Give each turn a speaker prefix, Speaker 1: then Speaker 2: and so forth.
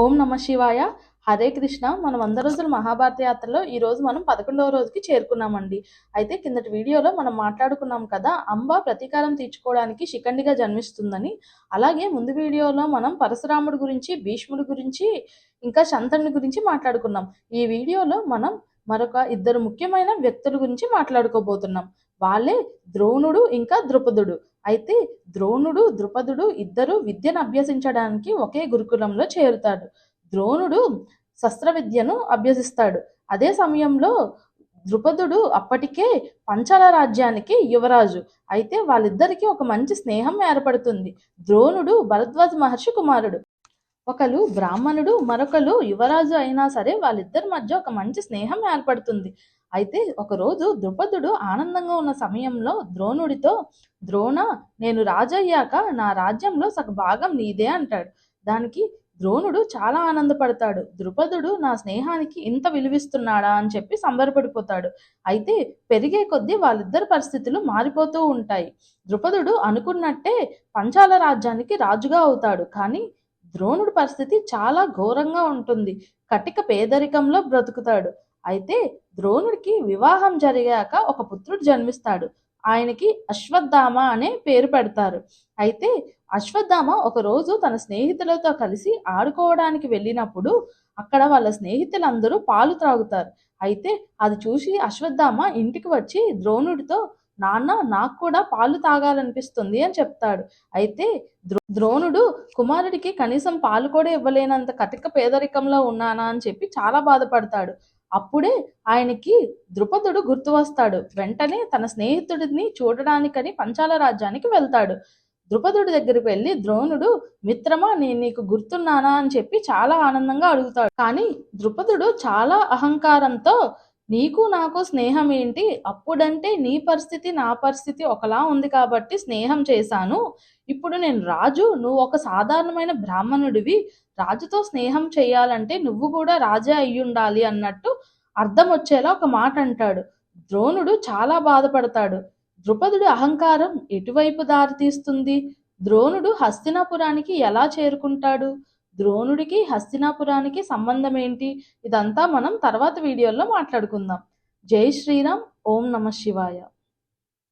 Speaker 1: ఓం నమ శివాయ. హరే కృష్ణ. మనం 100 రోజుల మహాభారత యాత్రలో ఈరోజు మనం 11వ రోజుకి చేరుకున్నామండి. అయితే కిందటి వీడియోలో మనం మాట్లాడుకున్నాం కదా, అంబ ప్రతీకారం తీర్చుకోవడానికి శిఖండిగా జన్మిస్తుందని. అలాగే ముందు వీడియోలో మనం పరశురాముడి గురించి, భీష్ముడి గురించి, ఇంకా శంతనుడి గురించి మాట్లాడుకున్నాం. ఈ వీడియోలో మనం మరొక ఇద్దరు ముఖ్యమైన వ్యక్తుల గురించి మాట్లాడుకోబోతున్నాం. వాళ్ళే ద్రోణుడు ఇంకా ద్రుపదుడు. అయితే ద్రోణుడు, ద్రుపదుడు ఇద్దరు విద్యను అభ్యసించడానికి ఒకే గురుకులంలో చేరుతాడు. ద్రోణుడు శస్త్ర విద్యను అభ్యసిస్తాడు. అదే సమయంలో ద్రుపదుడు అప్పటికే పంచాల రాజ్యానికి యువరాజు. అయితే వాళ్ళిద్దరికీ ఒక మంచి స్నేహం ఏర్పడుతుంది. ద్రోణుడు భరద్వాజ మహర్షి కుమారుడు. ఒకరు బ్రాహ్మణుడు, మరొకరు యువరాజు అయినా సరే వాళ్ళిద్దరి మధ్య ఒక మంచి స్నేహం ఏర్పడుతుంది. అయితే ఒకరోజు ద్రుపదుడు ఆనందంగా ఉన్న సమయంలో ద్రోణుడితో, ద్రోణ, నేను రాజు అయ్యాక నా రాజ్యంలో సగ భాగం నీదే అంటాడు. దానికి ద్రోణుడు చాలా ఆనందపడతాడు. ద్రుపదుడు నా స్నేహానికి ఇంత విలువిస్తున్నాడా అని చెప్పి సంబరపడిపోతాడు. అయితే పెరిగే కొద్దీ వాళ్ళిద్దరి పరిస్థితులు మారిపోతూ ఉంటాయి. ద్రుపదుడు అనుకున్నట్టే పంచాల రాజ్యానికి రాజుగా అవుతాడు. కానీ ద్రోణుడి పరిస్థితి చాలా ఘోరంగా ఉంటుంది. కటిక పేదరికంలో బ్రతుకుతాడు. అయితే ద్రోణుడికి వివాహం జరిగాక ఒక పుత్రుడు జన్మిస్తాడు. ఆయనకి అశ్వత్థామ అనే పేరు పెడతారు. అయితే అశ్వత్థామ ఒకరోజు తన స్నేహితులతో కలిసి ఆడుకోవడానికి వెళ్ళినప్పుడు అక్కడ వాళ్ళ స్నేహితులందరూ పాలు త్రాగుతారు. అయితే అది చూసి అశ్వత్థామ ఇంటికి వచ్చి ద్రోణుడితో, నాన్న, నాకు కూడా పాలు తాగాలనిపిస్తుంది అని చెప్తాడు. అయితే ద్రోణుడు కుమారుడికి కనీసం పాలు కూడా ఇవ్వలేనంత కటిక పేదరికంలో ఉన్నానా అని చెప్పి చాలా బాధపడతాడు. అప్పుడే ఆయనకి ద్రుపదుడు గుర్తు వస్తాడు. వెంటనే తన స్నేహితుడిని చూడడానికని పంచాల రాజ్యానికి వెళ్తాడు. ద్రుపదుడి దగ్గరికి వెళ్ళి ద్రోణుడు, మిత్రమా, నేను నీకు గుర్తున్నానా అని చెప్పి చాలా ఆనందంగా అడుగుతాడు. కానీ ద్రుపదుడు చాలా అహంకారంతో, నీకు నాకు స్నేహం ఏంటి, అప్పుడంటే నీ పరిస్థితి నా పరిస్థితి ఒకలా ఉంది కాబట్టి స్నేహం చేశాను. ఇప్పుడు నేను రాజు, నువ్వు ఒక సాధారణమైన బ్రాహ్మణుడివి, రాజుతో స్నేహం చేయాలంటే నువ్వు కూడా రాజే అయ్యుండాలి అన్నట్టు అర్థం వచ్చేలా ఒక మాట అంటాడు. ద్రోణుడు చాలా బాధపడతాడు. ద్రుపదుడి అహంకారం ఎటువైపు దారితీస్తుంది? ద్రోణుడు హస్తినాపురానికి ఎలా చేరుకుంటాడు? ద్రోణుడికి హస్తినాపురానికి సంబంధం ఏంటి? ఇదంతా మనం తర్వాత వీడియోలో మాట్లాడుకుందాం. జై శ్రీరామ్. ఓం నమ శివాయ.